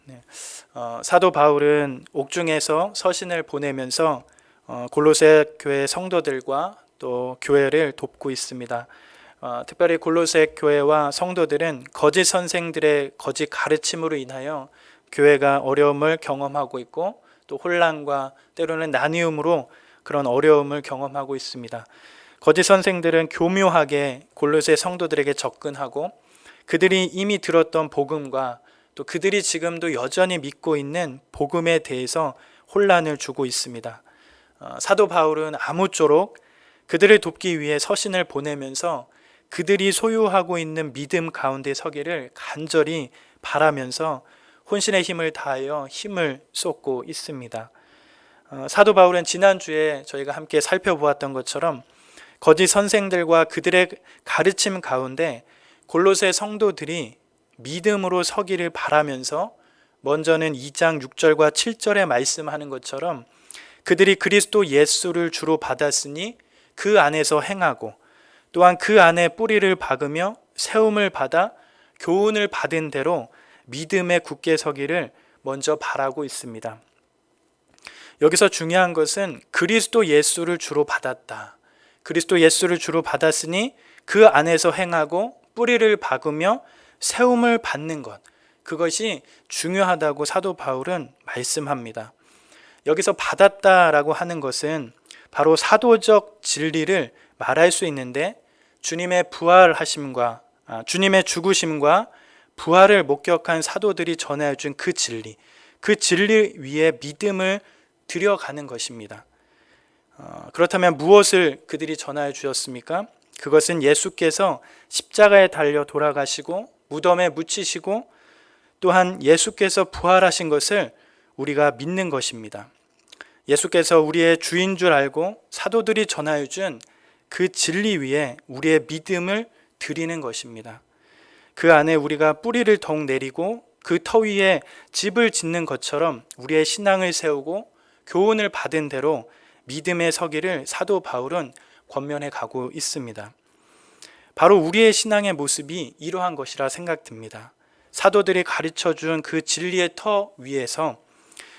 네. 사도 바울은 옥중에서 서신을 보내면서 골로새 교회 성도들과 또 교회를 돕고 있습니다. 특별히 골로새 교회와 성도들은 거짓 선생들의 거짓 가르침으로 인하여 교회가 어려움을 경험하고 있고 또 혼란과 때로는 나뉘음으로 그런 어려움을 경험하고 있습니다. 거짓 선생들은 교묘하게 골로새 성도들에게 접근하고 그들이 이미 들었던 복음과 또 그들이 지금도 여전히 믿고 있는 복음에 대해서 혼란을 주고 있습니다. 사도 바울은 아무쪼록 그들을 돕기 위해 서신을 보내면서 그들이 소유하고 있는 믿음 가운데 서기를 간절히 바라면서 혼신의 힘을 다하여 힘을 쏟고 있습니다. 사도 바울은 지난주에 저희가 함께 살펴보았던 것처럼 거짓 선생들과 그들의 가르침 가운데 골로새 성도들이 믿음으로 서기를 바라면서 먼저는 2장 6절과 7절에 말씀하는 것처럼 그들이 그리스도 예수를 주로 받았으니 그 안에서 행하고 또한 그 안에 뿌리를 박으며 세움을 받아 교훈을 받은 대로 믿음에 굳게 서기를 먼저 바라고 있습니다. 여기서 중요한 것은 그리스도 예수를 주로 받았다. 그리스도 예수를 주로 받았으니 그 안에서 행하고 뿌리를 박으며 세움을 받는 것, 그것이 중요하다고 사도 바울은 말씀합니다. 여기서 받았다라고 하는 것은 바로 사도적 진리를 말할 수 있는데 주님의 부활하심과 주님의 죽으심과 부활을 목격한 사도들이 전해준 그 진리 위에 믿음을 들여가는 것입니다. 그렇다면 무엇을 그들이 전하여 주었습니까? 그것은 예수께서 십자가에 달려 돌아가시고 무덤에 묻히시고 또한 예수께서 부활하신 것을 우리가 믿는 것입니다. 예수께서 우리의 주인 줄 알고 사도들이 전하여 준 그 진리 위에 우리의 믿음을 드리는 것입니다. 그 안에 우리가 뿌리를 더욱 내리고 그 터 위에 집을 짓는 것처럼 우리의 신앙을 세우고 교훈을 받은 대로 믿음의 서기를 사도 바울은 권면해 가고 있습니다. 바로 우리의 신앙의 모습이 이러한 것이라 생각됩니다. 사도들이 가르쳐준 그 진리의 터 위에서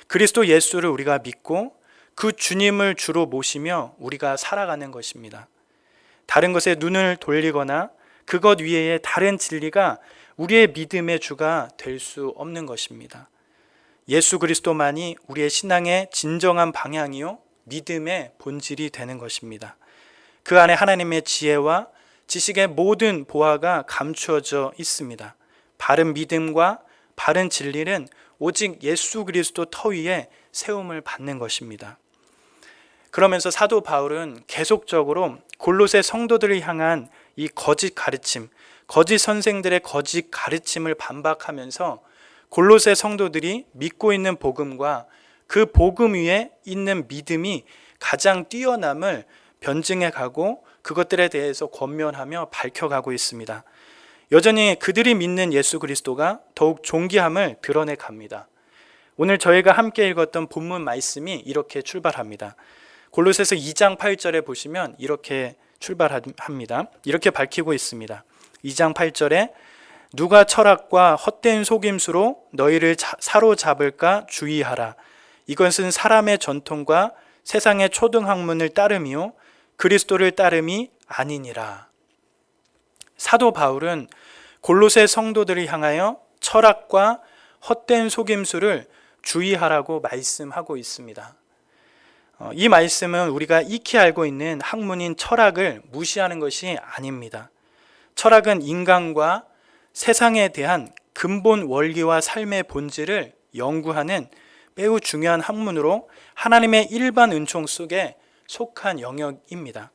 그리스도 예수를 우리가 믿고 그 주님을 주로 모시며 우리가 살아가는 것입니다. 다른 것에 눈을 돌리거나 그것 위에 다른 진리가 우리의 믿음의 주가 될 수 없는 것입니다. 예수 그리스도만이 우리의 신앙의 진정한 방향이요 믿음의 본질이 되는 것입니다. 그 안에 하나님의 지혜와 지식의 모든 보화가 감추어져 있습니다. 바른 믿음과 바른 진리는 오직 예수 그리스도 터 위에 세움을 받는 것입니다. 그러면서 사도 바울은 계속적으로 골로새 성도들을 향한 이 거짓 가르침, 거짓 선생들의 거짓 가르침을 반박하면서 골로새 성도들이 믿고 있는 복음과 그 복음 위에 있는 믿음이 가장 뛰어남을 변증해 가고 그것들에 대해서 권면하며 밝혀가고 있습니다. 여전히 그들이 믿는 예수 그리스도가 더욱 존귀함을 드러내 갑니다. 오늘 저희가 함께 읽었던 본문 말씀이 이렇게 출발합니다. 골로새서 2장 8절에 보시면 이렇게 출발합니다. 이렇게 밝히고 있습니다. 2장 8절에 누가 철학과 헛된 속임수로 너희를 사로잡을까 주의하라. 이것은 사람의 전통과 세상의 초등학문을 따름이요 그리스도를 따름이 아니니라. 사도 바울은 골로새 성도들을 향하여 철학과 헛된 속임수를 주의하라고 말씀하고 있습니다. 이 말씀은 우리가 익히 알고 있는 학문인 철학을 무시하는 것이 아닙니다. 철학은 인간과 세상에 대한 근본 원리와 삶의 본질을 연구하는 매우 중요한 학문으로 하나님의 일반 은총 속에 속한 영역입니다.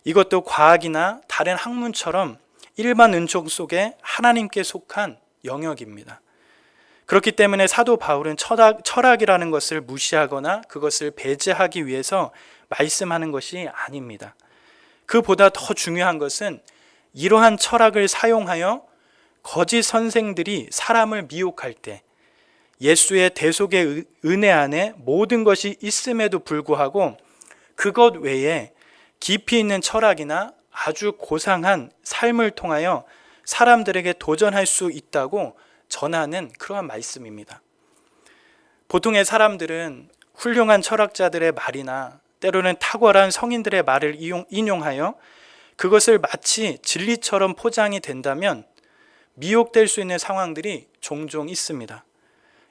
이것도 과학이나 다른 학문처럼 일반 은총 속에 하나님께 속한 영역입니다. 그렇기 때문에 사도 바울은 철학이라는 것을 무시하거나 그것을 배제하기 위해서 말씀하는 것이 아닙니다. 그보다 더 중요한 것은 이러한 철학을 사용하여 거짓 선생들이 사람을 미혹할 때 예수의 대속의 은혜 안에 모든 것이 있음에도 불구하고 그것 외에 깊이 있는 철학이나 아주 고상한 삶을 통하여 사람들에게 도전할 수 있다고 전하는 그러한 말씀입니다. 보통의 사람들은 훌륭한 철학자들의 말이나 때로는 탁월한 성인들의 말을 인용하여 그것을 마치 진리처럼 포장이 된다면 미혹될 수 있는 상황들이 종종 있습니다.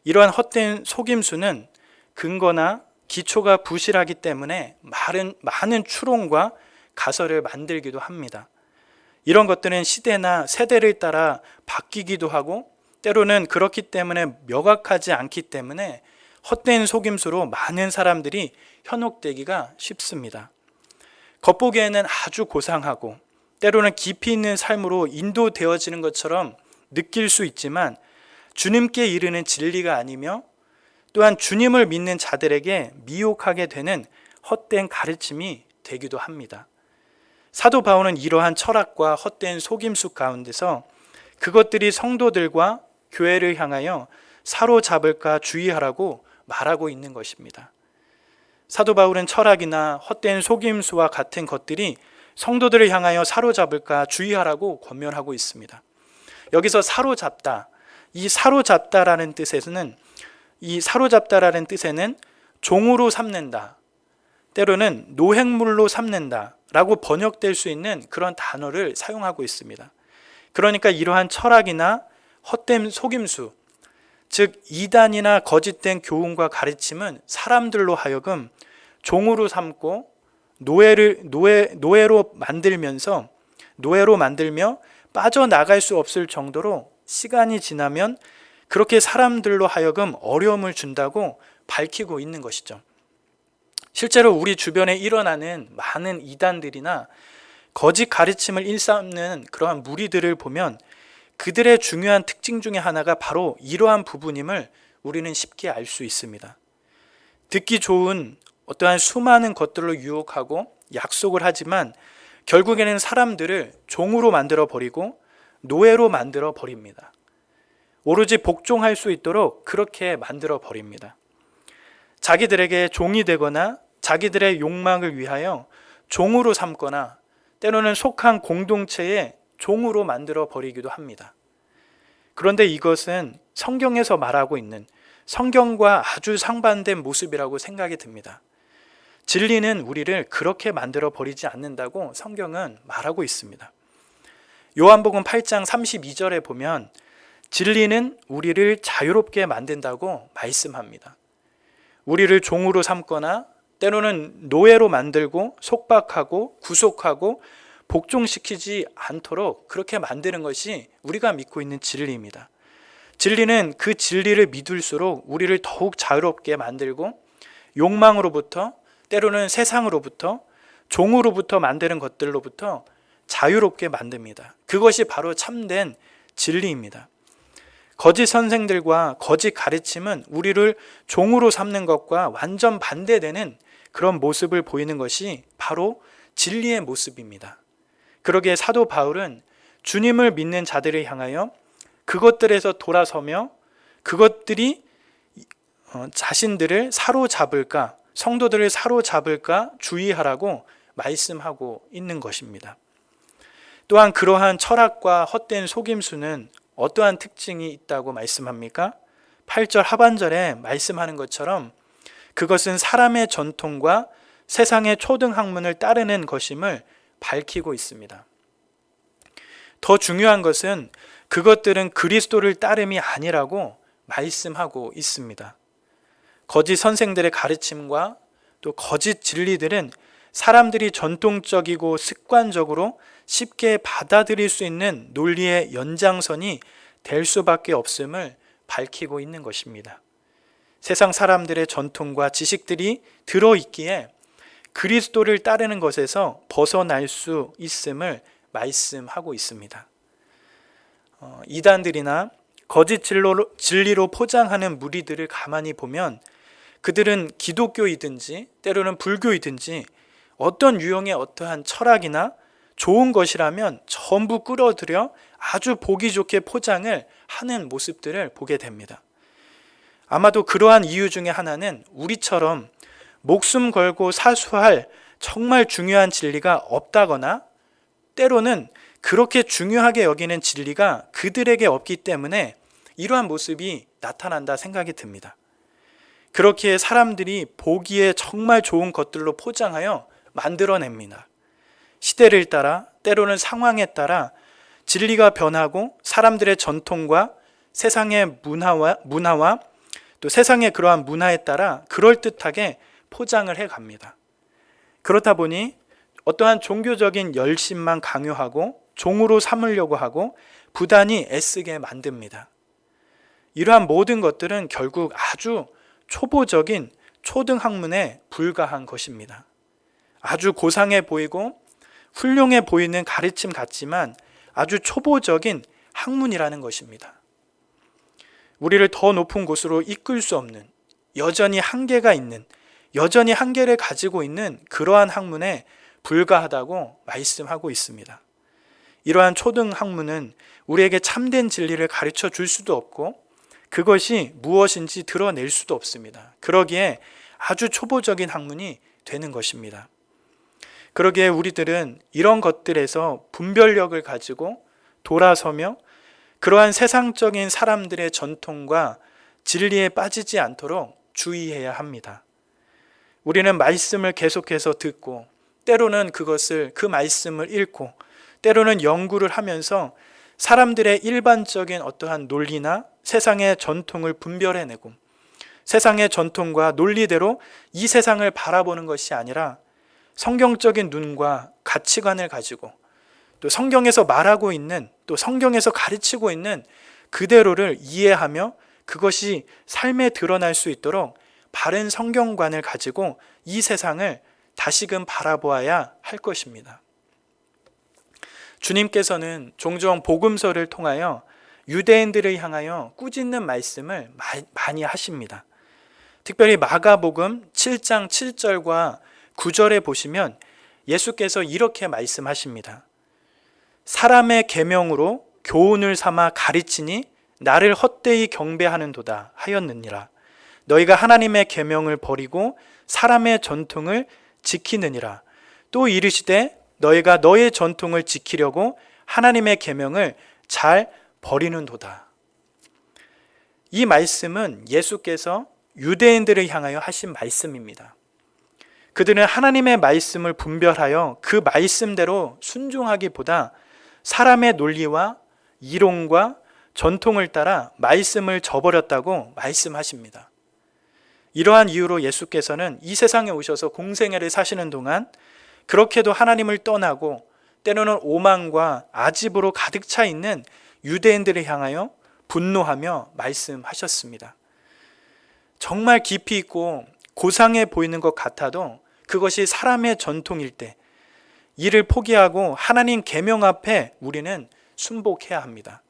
이러한 헛된 속임수는 근거나 기초가 부실하기 때문에 많은 추론과 가설을 만들기도 합니다. 이런 것들은 시대나 세대를 따라 바뀌기도 하고 때로는 그렇기 때문에 명확하지 않기 때문에 헛된 속임수로 많은 사람들이 현혹되기가 쉽습니다. 겉보기에는 아주 고상하고 때로는 깊이 있는 삶으로 인도되어지는 것처럼 느낄 수 있지만 주님께 이르는 진리가 아니며 또한 주님을 믿는 자들에게 미혹하게 되는 헛된 가르침이 되기도 합니다. 사도 바울은 이러한 철학과 헛된 속임수 가운데서 그것들이 성도들과 교회를 향하여 사로잡을까 주의하라고 말하고 있는 것입니다. 사도 바울은 철학이나 헛된 속임수와 같은 것들이 성도들을 향하여 사로잡을까 주의하라고 권면하고 있습니다. 여기서 사로잡다, 이 사로잡다라는 뜻에는 종으로 삼는다, 때로는 노획물로 삼는다 라고 번역될 수 있는 그런 단어를 사용하고 있습니다. 그러니까 이러한 철학이나 헛된 속임수, 즉 이단이나 거짓된 교훈과 가르침은 사람들로 하여금 종으로 삼고 노예로 만들며 빠져나갈 수 없을 정도로 시간이 지나면 그렇게 사람들로 하여금 어려움을 준다고 밝히고 있는 것이죠. 실제로 우리 주변에 일어나는 많은 이단들이나 거짓 가르침을 일삼는 그러한 무리들을 보면 그들의 중요한 특징 중에 하나가 바로 이러한 부분임을 우리는 쉽게 알 수 있습니다. 듣기 좋은 어떠한 수많은 것들로 유혹하고 약속을 하지만 결국에는 사람들을 종으로 만들어 버리고 노예로 만들어 버립니다. 오로지 복종할 수 있도록 그렇게 만들어 버립니다. 자기들에게 종이 되거나 자기들의 욕망을 위하여 종으로 삼거나 때로는 속한 공동체의 종으로 만들어 버리기도 합니다. 그런데 이것은 성경에서 말하고 있는 성경과 아주 상반된 모습이라고 생각이 듭니다. 진리는 우리를 그렇게 만들어 버리지 않는다고 성경은 말하고 있습니다. 요한복음 8장 32절에 보면 진리는 우리를 자유롭게 만든다고 말씀합니다. 우리를 종으로 삼거나 때로는 노예로 만들고 속박하고 구속하고 복종시키지 않도록 그렇게 만드는 것이 우리가 믿고 있는 진리입니다. 진리는 그 진리를 믿을수록 우리를 더욱 자유롭게 만들고 욕망으로부터 때로는 세상으로부터 종으로부터 만드는 것들로부터 자유롭게 만듭니다. 그것이 바로 참된 진리입니다. 거짓 선생들과 거짓 가르침은 우리를 종으로 삼는 것과 완전 반대되는 그런 모습을 보이는 것이 바로 진리의 모습입니다. 그러기에 사도 바울은 주님을 믿는 자들을 향하여 그것들에서 돌아서며 그것들이 자신들을 사로잡을까, 성도들을 사로잡을까 주의하라고 말씀하고 있는 것입니다. 또한 그러한 철학과 헛된 속임수는 어떠한 특징이 있다고 말씀합니까? 8절 하반절에 말씀하는 것처럼 그것은 사람의 전통과 세상의 초등학문을 따르는 것임을 밝히고 있습니다. 더 중요한 것은 그것들은 그리스도를 따름이 아니라고 말씀하고 있습니다. 거짓 선생들의 가르침과 또 거짓 진리들은 사람들이 전통적이고 습관적으로 쉽게 받아들일 수 있는 논리의 연장선이 될 수밖에 없음을 밝히고 있는 것입니다. 세상 사람들의 전통과 지식들이 들어있기에 그리스도를 따르는 것에서 벗어날 수 있음을 말씀하고 있습니다. 이단들이나 거짓 진리로 포장하는 무리들을 가만히 보면 그들은 기독교이든지 때로는 불교이든지 어떤 유형의 어떠한 철학이나 좋은 것이라면 전부 끌어들여 아주 보기 좋게 포장을 하는 모습들을 보게 됩니다. 아마도 그러한 이유 중에 하나는 우리처럼 목숨 걸고 사수할 정말 중요한 진리가 없다거나 때로는 그렇게 중요하게 여기는 진리가 그들에게 없기 때문에 이러한 모습이 나타난다 생각이 듭니다. 그렇기에 사람들이 보기에 정말 좋은 것들로 포장하여 만들어냅니다. 시대를 따라 때로는 상황에 따라 진리가 변하고 사람들의 전통과 세상의 문화와 또 세상의 그러한 문화에 따라 그럴듯하게 포장을 해갑니다. 그렇다 보니 어떠한 종교적인 열심만 강요하고 종으로 삼으려고 하고 부단히 애쓰게 만듭니다. 이러한 모든 것들은 결국 아주 초보적인 초등학문에 불과한 것입니다. 아주 고상해 보이고 훌륭해 보이는 가르침 같지만 아주 초보적인 학문이라는 것입니다. 우리를 더 높은 곳으로 이끌 수 없는, 여전히 한계가 있는, 여전히 한계를 가지고 있는 그러한 학문에 불과하다고 말씀하고 있습니다. 이러한 초등학문은 우리에게 참된 진리를 가르쳐 줄 수도 없고 그것이 무엇인지 드러낼 수도 없습니다. 그러기에 아주 초보적인 학문이 되는 것입니다. 그러기에 우리들은 이런 것들에서 분별력을 가지고 돌아서며 그러한 세상적인 사람들의 전통과 진리에 빠지지 않도록 주의해야 합니다. 우리는 말씀을 계속해서 듣고 때로는 그 말씀을 읽고 때로는 연구를 하면서 사람들의 일반적인 어떠한 논리나 세상의 전통을 분별해내고 세상의 전통과 논리대로 이 세상을 바라보는 것이 아니라 성경적인 눈과 가치관을 가지고 또 성경에서 말하고 있는 또 성경에서 가르치고 있는 그대로를 이해하며 그것이 삶에 드러날 수 있도록 바른 성경관을 가지고 이 세상을 다시금 바라보아야 할 것입니다. 주님께서는 종종 복음서를 통하여 유대인들을 향하여 꾸짖는 말씀을 많이 하십니다. 특별히 마가복음 7장 7절과 9절에 보시면 예수께서 이렇게 말씀하십니다. 사람의 계명으로 교훈을 삼아 가르치니 나를 헛되이 경배하는도다 하였느니라. 너희가 하나님의 계명을 버리고 사람의 전통을 지키느니라. 또 이르시되 너희가 너의 전통을 지키려고 하나님의 계명을 잘 버리는도다. 이 말씀은 예수께서 유대인들을 향하여 하신 말씀입니다. 그들은 하나님의 말씀을 분별하여 그 말씀대로 순종하기보다 사람의 논리와 이론과 전통을 따라 말씀을 저버렸다고 말씀하십니다. 이러한 이유로 예수께서는 이 세상에 오셔서 공생애를 사시는 동안 그렇게도 하나님을 떠나고 때로는 오만과 아집으로 가득 차 있는 유대인들을 향하여 분노하며 말씀하셨습니다. 정말 깊이 있고 고상해 보이는 것 같아도 그것이 사람의 전통일 때 이를 포기하고 하나님 계명 앞에 우리는 순복해야 합니다.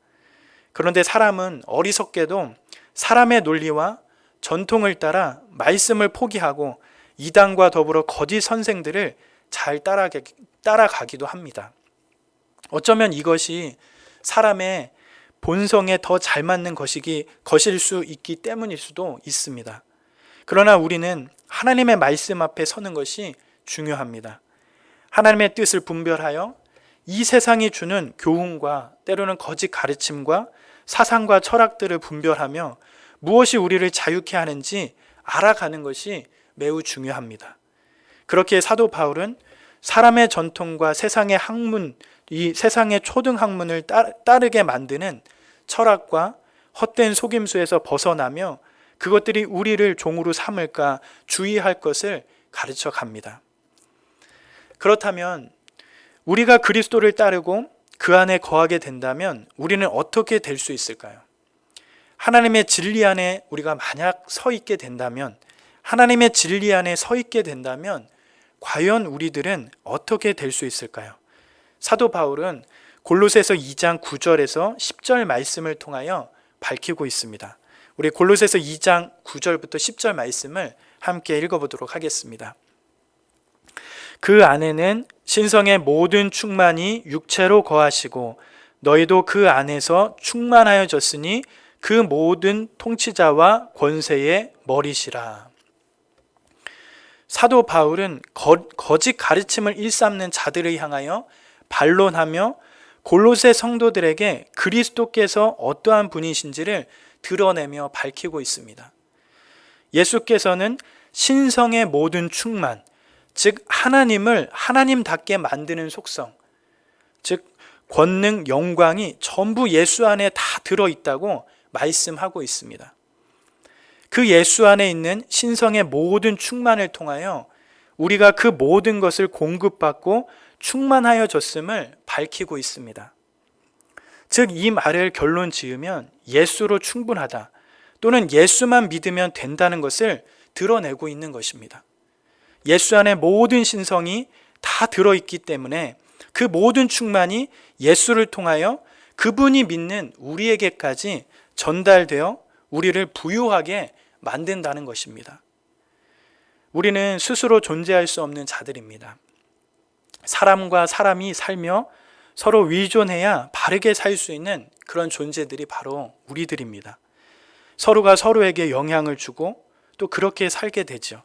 그런데 사람은 어리석게도 사람의 논리와 전통을 따라 말씀을 포기하고 이단과 더불어 거짓 선생들을 잘 따라가기도 합니다. 어쩌면 이것이 사람의 본성에 더 잘 맞는 것일 수 있기 때문일 수도 있습니다. 그러나 우리는 하나님의 말씀 앞에 서는 것이 중요합니다. 하나님의 뜻을 분별하여 이 세상이 주는 교훈과 때로는 거짓 가르침과 사상과 철학들을 분별하며 무엇이 우리를 자유케 하는지 알아가는 것이 매우 중요합니다. 그렇게 사도 바울은 사람의 전통과 세상의 학문, 이 세상의 초등학문을 따르게 만드는 철학과 헛된 속임수에서 벗어나며 그것들이 우리를 종으로 삼을까 주의할 것을 가르쳐 갑니다. 그렇다면 우리가 그리스도를 따르고 그 안에 거하게 된다면 우리는 어떻게 될 수 있을까요? 하나님의 진리 안에 우리가 만약 서 있게 된다면, 하나님의 진리 안에 서 있게 된다면 과연 우리들은 어떻게 될 수 있을까요? 사도 바울은 골로새서 2장 9절에서 10절 말씀을 통하여 밝히고 있습니다. 우리 골로새서 2장 9절부터 10절 말씀을 함께 읽어보도록 하겠습니다. 그 안에는 신성의 모든 충만이 육체로 거하시고 너희도 그 안에서 충만하여졌으니 그 모든 통치자와 권세의 머리시라. 사도 바울은 거짓 가르침을 일삼는 자들을 향하여 반론하며 골로새 성도들에게 그리스도께서 어떠한 분이신지를 드러내며 밝히고 있습니다. 예수께서는 신성의 모든 충만, 즉 하나님을 하나님답게 만드는 속성, 즉 권능, 영광이 전부 예수 안에 다 들어있다고 말씀하고 있습니다. 그 예수 안에 있는 신성의 모든 충만을 통하여 우리가 그 모든 것을 공급받고 충만하여졌음을 밝히고 있습니다. 즉 이 말을 결론 지으면 예수로 충분하다 또는 예수만 믿으면 된다는 것을 드러내고 있는 것입니다. 예수 안에 모든 신성이 다 들어있기 때문에 그 모든 충만이 예수를 통하여 그분이 믿는 우리에게까지 전달되어 우리를 부유하게 만든다는 것입니다. 우리는 스스로 존재할 수 없는 자들입니다. 사람과 사람이 살며 서로 의존해야 바르게 살 수 있는 그런 존재들이 바로 우리들입니다. 서로가 서로에게 영향을 주고 또 그렇게 살게 되죠.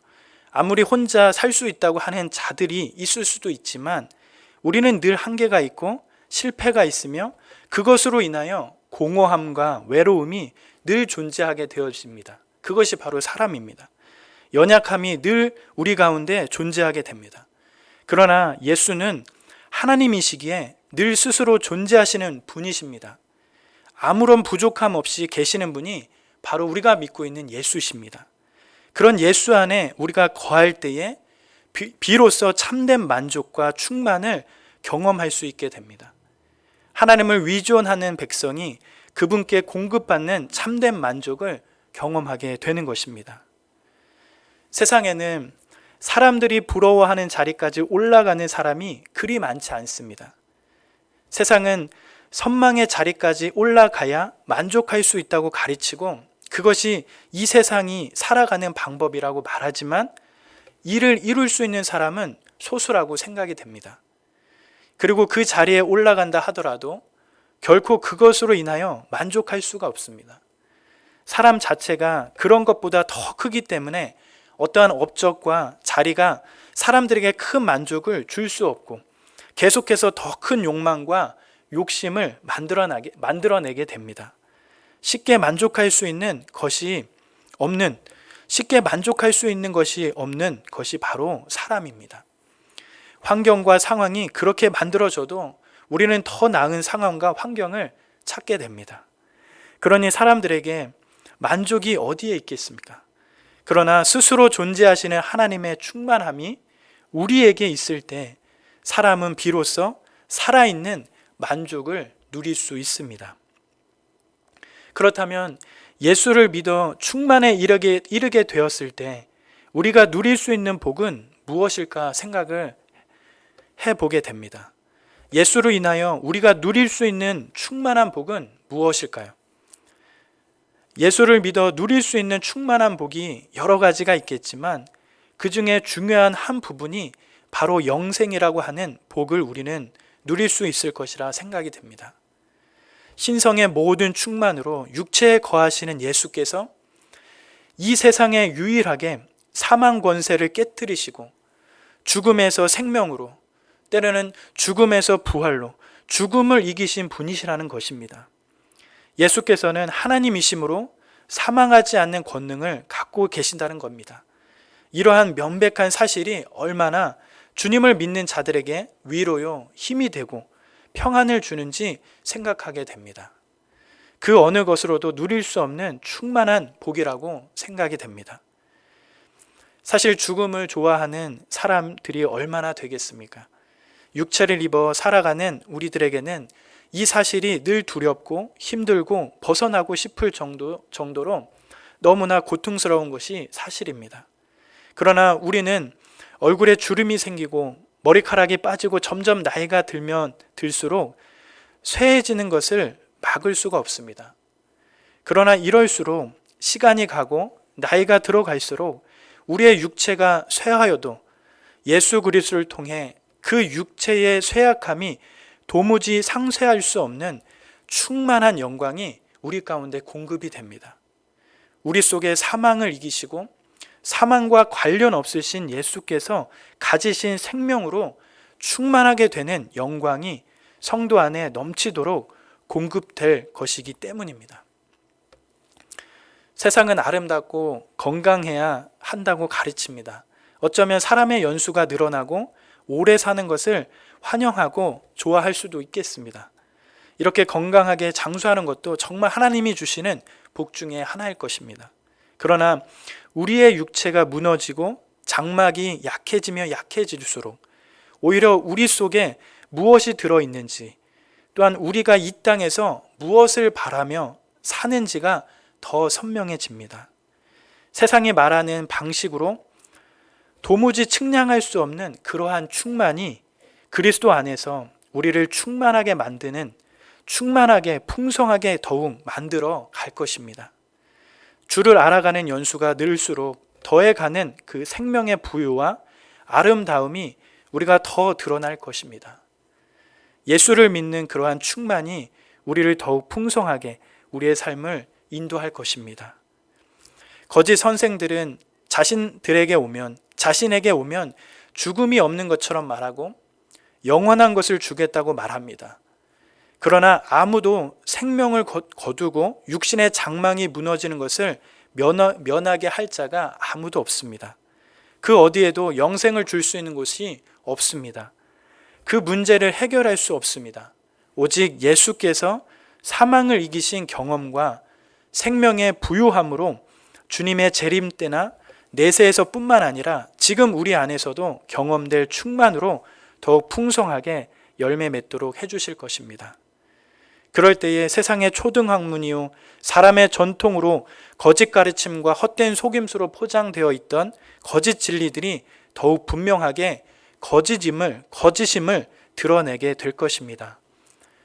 아무리 혼자 살 수 있다고 하는 자들이 있을 수도 있지만 우리는 늘 한계가 있고 실패가 있으며 그것으로 인하여 공허함과 외로움이 늘 존재하게 되어집니다. 그것이 바로 사람입니다. 연약함이 늘 우리 가운데 존재하게 됩니다. 그러나 예수는 하나님이시기에 늘 스스로 존재하시는 분이십니다. 아무런 부족함 없이 계시는 분이 바로 우리가 믿고 있는 예수십니다. 그런 예수 안에 우리가 거할 때에 비로소 참된 만족과 충만을 경험할 수 있게 됩니다. 하나님을 위존하는 백성이 그분께 공급받는 참된 만족을 경험하게 되는 것입니다. 세상에는 사람들이 부러워하는 자리까지 올라가는 사람이 그리 많지 않습니다. 세상은 선망의 자리까지 올라가야 만족할 수 있다고 가르치고 그것이 이 세상이 살아가는 방법이라고 말하지만 이를 이룰 수 있는 사람은 소수라고 생각이 됩니다. 그리고 그 자리에 올라간다 하더라도 결코 그것으로 인하여 만족할 수가 없습니다. 사람 자체가 그런 것보다 더 크기 때문에 어떠한 업적과 자리가 사람들에게 큰 만족을 줄 수 없고 계속해서 더 큰 욕망과 욕심을 만들어내게 됩니다. 쉽게 만족할 수 있는 것이 없는 것이 바로 사람입니다. 환경과 상황이 그렇게 만들어져도 우리는 더 나은 상황과 환경을 찾게 됩니다. 그러니 사람들에게 만족이 어디에 있겠습니까? 그러나 스스로 존재하시는 하나님의 충만함이 우리에게 있을 때 사람은 비로소 살아있는 만족을 누릴 수 있습니다. 그렇다면 예수를 믿어 충만에 이르게 되었을 때 우리가 누릴 수 있는 복은 무엇일까 생각을 해보게 됩니다. 예수로 인하여 우리가 누릴 수 있는 충만한 복은 무엇일까요? 예수를 믿어 누릴 수 있는 충만한 복이 여러 가지가 있겠지만 그 중에 중요한 한 부분이 바로 영생이라고 하는 복을 우리는 누릴 수 있을 것이라 생각이 됩니다. 신성의 모든 충만으로 육체에 거하시는 예수께서 이 세상에 유일하게 사망 권세를 깨뜨리시고 죽음에서 생명으로 때로는 죽음에서 부활로 죽음을 이기신 분이시라는 것입니다. 예수께서는 하나님이심으로 사망하지 않는 권능을 갖고 계신다는 겁니다. 이러한 명백한 사실이 얼마나 주님을 믿는 자들에게 위로요, 힘이 되고 평안을 주는지 생각하게 됩니다. 그 어느 것으로도 누릴 수 없는 충만한 복이라고 생각이 됩니다. 사실 죽음을 좋아하는 사람들이 얼마나 되겠습니까? 육체를 입어 살아가는 우리들에게는 이 사실이 늘 두렵고 힘들고 벗어나고 싶을 정도로 너무나 고통스러운 것이 사실입니다. 그러나 우리는 얼굴에 주름이 생기고 머리카락이 빠지고 점점 나이가 들면 들수록 쇠해지는 것을 막을 수가 없습니다. 그러나 이럴수록 시간이 가고 나이가 들어갈수록 우리의 육체가 쇠하여도 예수 그리스도를 통해 그 육체의 쇠약함이 도무지 상쇄할 수 없는 충만한 영광이 우리 가운데 공급이 됩니다. 우리 속에 사망을 이기시고 사망과 관련 없으신 예수께서 가지신 생명으로 충만하게 되는 영광이 성도 안에 넘치도록 공급될 것이기 때문입니다. 세상은 아름답고 건강해야 한다고 가르칩니다. 어쩌면 사람의 연수가 늘어나고 오래 사는 것을 환영하고 좋아할 수도 있겠습니다. 이렇게 건강하게 장수하는 것도 정말 하나님이 주시는 복 중에 하나일 것입니다. 그러나 우리의 육체가 무너지고 장막이 약해지며 약해질수록 오히려 우리 속에 무엇이 들어있는지, 또한 우리가 이 땅에서 무엇을 바라며 사는지가 더 선명해집니다. 세상이 말하는 방식으로 도무지 측량할 수 없는 그러한 충만이 그리스도 안에서 우리를 충만하게 만드는, 충만하게 풍성하게 더욱 만들어 갈 것입니다. 주를 알아가는 연수가 늘수록 더해가는 그 생명의 부유와 아름다움이 우리가 더 드러날 것입니다. 예수를 믿는 그러한 충만이 우리를 더욱 풍성하게 우리의 삶을 인도할 것입니다. 거짓 선생들은 자신에게 오면 죽음이 없는 것처럼 말하고 영원한 것을 주겠다고 말합니다. 그러나 아무도 생명을 거두고 육신의 장망이 무너지는 것을 면하게 할 자가 아무도 없습니다. 그 어디에도 영생을 줄 수 있는 곳이 없습니다. 그 문제를 해결할 수 없습니다. 오직 예수께서 사망을 이기신 경험과 생명의 부유함으로 주님의 재림 때나 내세에서 뿐만 아니라 지금 우리 안에서도 경험될 충만으로 더욱 풍성하게 열매 맺도록 해주실 것입니다. 그럴 때에 세상의 초등학문이요 사람의 전통으로 거짓 가르침과 헛된 속임수로 포장되어 있던 거짓 진리들이 더욱 분명하게 거짓임을 드러내게 될 것입니다.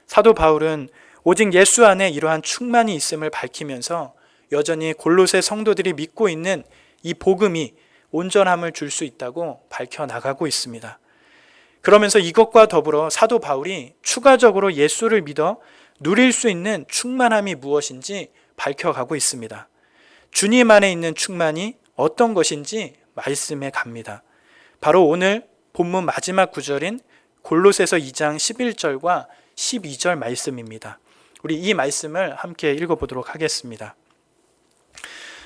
사도 바울은 오직 예수 안에 이러한 충만이 있음을 밝히면서 여전히 골로새 성도들이 믿고 있는 이 복음이 온전함을 줄 수 있다고 밝혀나가고 있습니다. 그러면서 이것과 더불어 사도 바울이 추가적으로 예수를 믿어 누릴 수 있는 충만함이 무엇인지 밝혀가고 있습니다. 주님 안에 있는 충만이 어떤 것인지 말씀해 갑니다. 바로 오늘 본문 마지막 구절인 골로새서 2장 11절과 12절 말씀입니다. 우리 이 말씀을 함께 읽어보도록 하겠습니다.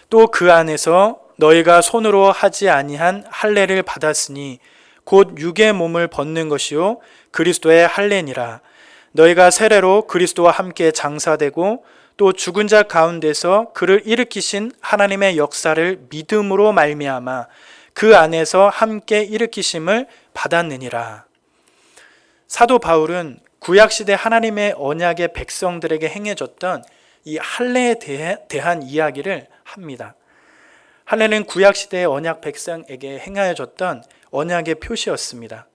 또 그 안에서 너희가 손으로 하지 아니한 할례를 받았으니 곧 육의 몸을 벗는 것이요 그리스도의 할례니라. 너희가 세례로 그리스도와 함께 장사되고 또 죽은 자 가운데서 그를 일으키신 하나님의 역사를 믿음으로 말미암아 그 안에서 함께 일으키심을 받았느니라. 사도 바울은 구약시대 하나님의 언약의 백성들에게 행해졌던 이 할례에 대한 이야기를 합니다. 할례는 구약시대의 언약 백성에게 행하여졌던 언약의 표시였습니다.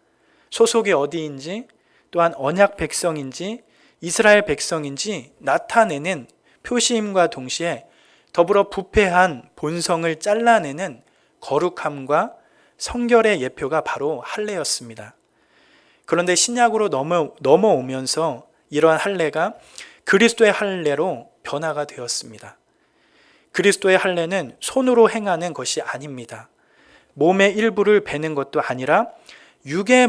소속이 어디인지, 또한 언약 백성인지 이스라엘 백성인지 나타내는 표시임과 동시에 더불어 부패한 본성을 잘라내는 거룩함과 성결의 예표가 바로 할례였습니다. 그런데 신약으로 넘어오면서 이러한 할례가 그리스도의 할례로 변화가 되었습니다. 그리스도의 할례는 손으로 행하는 것이 아닙니다. 몸의 일부를 베는 것도 아니라 육의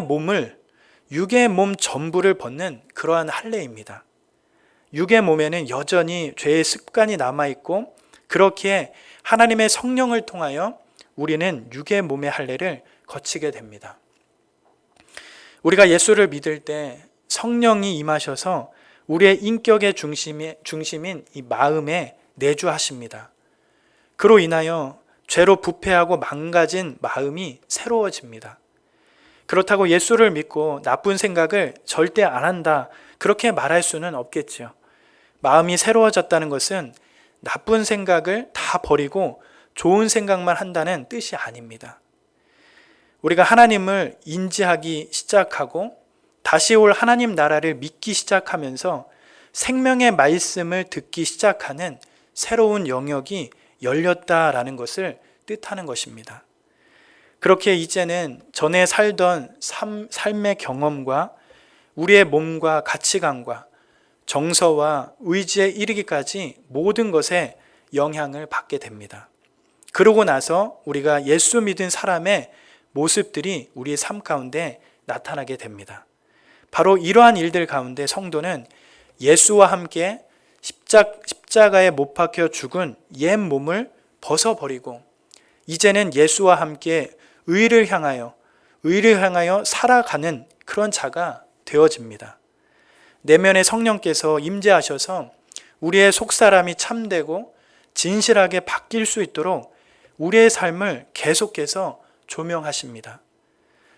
몸 전부를 벗는 그러한 할례입니다. 육의 몸에는 여전히 죄의 습관이 남아있고 그렇기에 하나님의 성령을 통하여 우리는 육의 몸의 할례를 거치게 됩니다. 우리가 예수를 믿을 때 성령이 임하셔서 우리의 인격의 중심인 이 마음에 내주하십니다. 그로 인하여 죄로 부패하고 망가진 마음이 새로워집니다. 그렇다고 예수를 믿고 나쁜 생각을 절대 안 한다, 그렇게 말할 수는 없겠죠. 마음이 새로워졌다는 것은 나쁜 생각을 다 버리고 좋은 생각만 한다는 뜻이 아닙니다. 우리가 하나님을 인지하기 시작하고 다시 올 하나님 나라를 믿기 시작하면서 생명의 말씀을 듣기 시작하는 새로운 영역이 열렸다라는 것을 뜻하는 것입니다. 그렇게 이제는 전에 살던 삶의 경험과 우리의 몸과 가치관과 정서와 의지에 이르기까지 모든 것에 영향을 받게 됩니다. 그러고 나서 우리가 예수 믿은 사람의 모습들이 우리의 삶 가운데 나타나게 됩니다. 바로 이러한 일들 가운데 성도는 예수와 함께 십자가에 못 박혀 죽은 옛 몸을 벗어버리고 이제는 예수와 함께 의를 향하여 살아가는 그런 자가 되어집니다. 내면에 성령께서 임재하셔서 우리의 속사람이 참되고 진실하게 바뀔 수 있도록 우리의 삶을 계속해서 조명하십니다.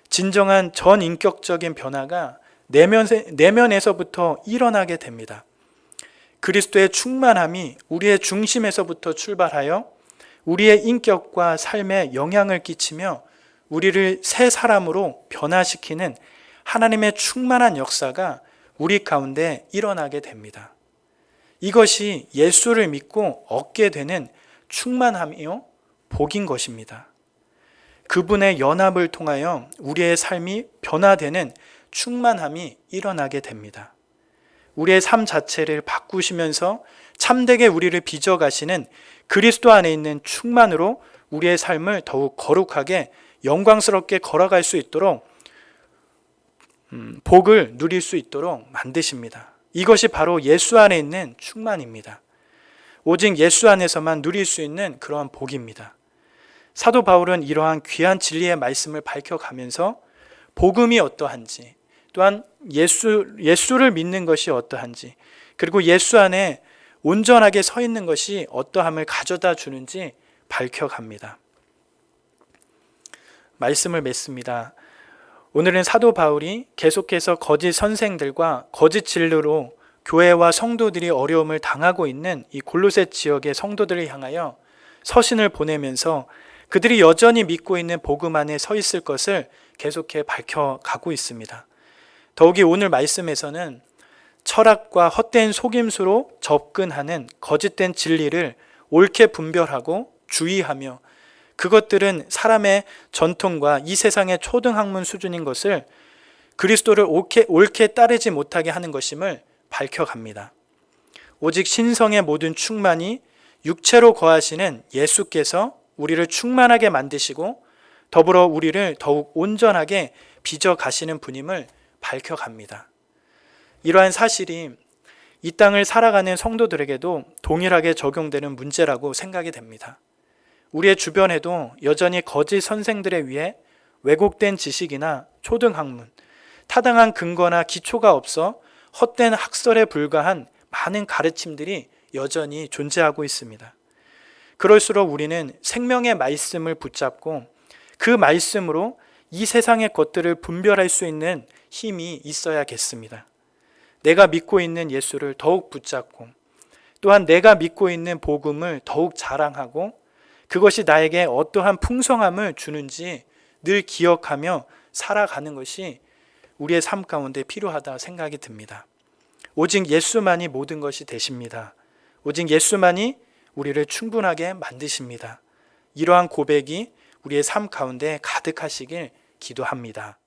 진정한 전인격적인 변화가 내면에서부터 일어나게 됩니다. 그리스도의 충만함이 우리의 중심에서부터 출발하여 우리의 인격과 삶에 영향을 끼치며 우리를 새 사람으로 변화시키는 하나님의 충만한 역사가 우리 가운데 일어나게 됩니다. 이것이 예수를 믿고 얻게 되는 충만함이요 복인 것입니다. 그분의 연합을 통하여 우리의 삶이 변화되는 충만함이 일어나게 됩니다. 우리의 삶 자체를 바꾸시면서 참되게 우리를 빚어가시는 그리스도 안에 있는 충만으로 우리의 삶을 더욱 거룩하게 영광스럽게 걸어갈 수 있도록 복을 누릴 수 있도록 만드십니다. 이것이 바로 예수 안에 있는 충만입니다. 오직 예수 안에서만 누릴 수 있는 그러한 복입니다. 사도 바울은 이러한 귀한 진리의 말씀을 밝혀가면서 복음이 어떠한지, 또한 예수를 믿는 것이 어떠한지, 그리고 예수 안에 온전하게 서 있는 것이 어떠함을 가져다 주는지 밝혀갑니다. 말씀을 맺습니다. 오늘은 사도 바울이 계속해서 거짓 선생들과 거짓 진리로 교회와 성도들이 어려움을 당하고 있는 이 골로새 지역의 성도들을 향하여 서신을 보내면서 그들이 여전히 믿고 있는 복음 안에 서 있을 것을 계속해 밝혀가고 있습니다. 더욱이 오늘 말씀에서는 철학과 헛된 속임수로 접근하는 거짓된 진리를 옳게 분별하고 주의하며 그것들은 사람의 전통과 이 세상의 초등학문 수준인 것을 그리스도를 옳게 따르지 못하게 하는 것임을 밝혀갑니다. 오직 신성의 모든 충만이 육체로 거하시는 예수께서 우리를 충만하게 만드시고 더불어 우리를 더욱 온전하게 빚어 가시는 분임을 밝혀갑니다. 이러한 사실이 이 땅을 살아가는 성도들에게도 동일하게 적용되는 문제라고 생각이 됩니다. 우리의 주변에도 여전히 거짓 선생들에 의해 왜곡된 지식이나 초등학문, 타당한 근거나 기초가 없어 헛된 학설에 불과한 많은 가르침들이 여전히 존재하고 있습니다. 그럴수록 우리는 생명의 말씀을 붙잡고 그 말씀으로 이 세상의 것들을 분별할 수 있는 힘이 있어야겠습니다. 내가 믿고 있는 예수를 더욱 붙잡고 또한 내가 믿고 있는 복음을 더욱 자랑하고 그것이 나에게 어떠한 풍성함을 주는지 늘 기억하며 살아가는 것이 우리의 삶 가운데 필요하다 생각이 듭니다. 오직 예수만이 모든 것이 되십니다. 오직 예수만이 우리를 충분하게 만드십니다. 이러한 고백이 우리의 삶 가운데 가득하시길 기도합니다.